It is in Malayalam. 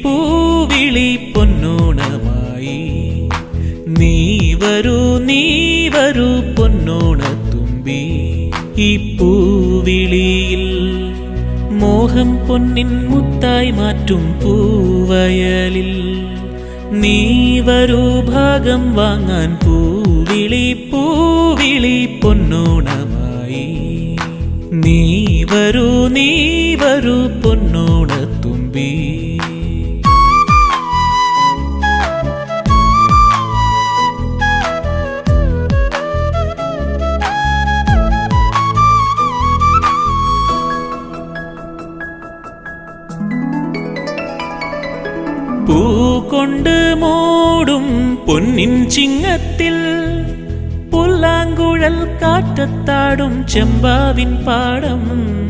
പൂവിളി പൊന്നോണമായി നീ വരൂ പൊന്നോണത്തുമ്പി. ഈ പൂവിളിയിൽ മോഹം പൊന്നിൻ മുത്തായി മാറ്റും പൂവയലിൽ നീ വരൂ ഭാഗം വാങ്ങാൻ. പൂവിളി പൊന്നോണമായി നീ വരൂ പൊന്നോണത്തുമ്പി. പൂകൊണ്ട് മൂടും പൊന്നിൻ ചിങ്ങത്തിൽ പുല്ലാങ്കുഴൽ കാറ്റത്താടും ചെമ്പാവിൻ പാടം.